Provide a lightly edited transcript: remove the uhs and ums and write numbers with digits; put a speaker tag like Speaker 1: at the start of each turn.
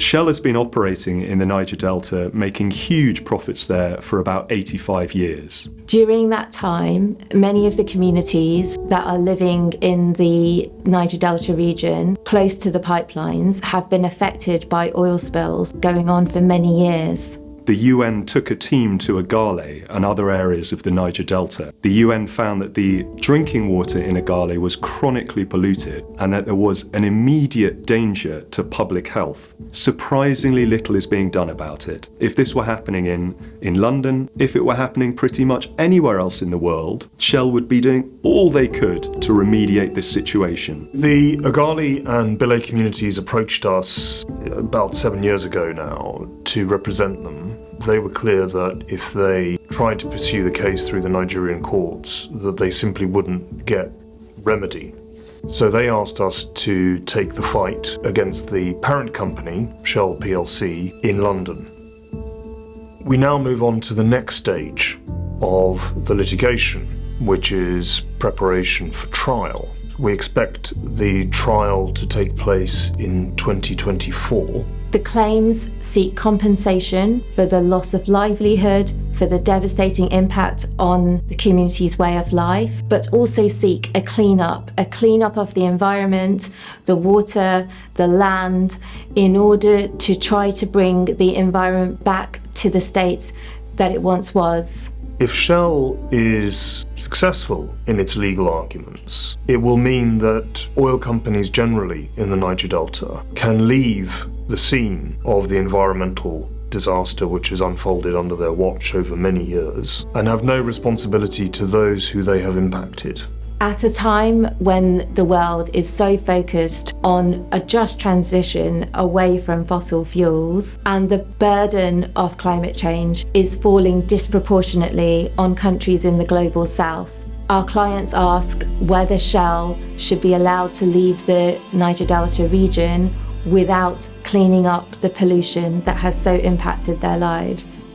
Speaker 1: Shell has been operating in the Niger Delta, making huge profits there for about 85 years.
Speaker 2: During that time, many of the communities that are living in the Niger Delta region, close to the pipelines, have been affected by oil spills going on for many years.
Speaker 1: The UN took a team to Ogale and other areas of the Niger Delta. The UN found that the drinking water in Ogale was chronically polluted and that there was an immediate danger to public health. Surprisingly little is being done about it. If this were happening in London, if it were happening pretty much anywhere else in the world, Shell would be doing all they could to remediate this situation.
Speaker 3: The Ogale and Bille Communities approached us about 7 years ago now to represent them. They were clear that if they tried to pursue the case through the Nigerian courts, that they simply wouldn't get remedy. So they asked us to take the fight against the parent company, Shell plc, in London. We now move on to the next stage of the litigation, which is preparation for trial. We expect the trial to take place in 2024.
Speaker 2: The claims seek compensation for the loss of livelihood, for the devastating impact on the community's way of life, but also seek a clean-up of the environment, the water, the land, in order to try to bring the environment back to the state that it once was.
Speaker 3: If Shell is successful in its legal arguments, it will mean that oil companies generally in the Niger Delta can leave the scene of the environmental disaster which has unfolded under their watch over many years and have no responsibility to those who they have impacted.
Speaker 2: At a time when the world is so focused on a just transition away from fossil fuels and the burden of climate change is falling disproportionately on countries in the global south, our clients ask whether Shell should be allowed to leave the Niger Delta region without cleaning up the pollution that has so impacted their lives.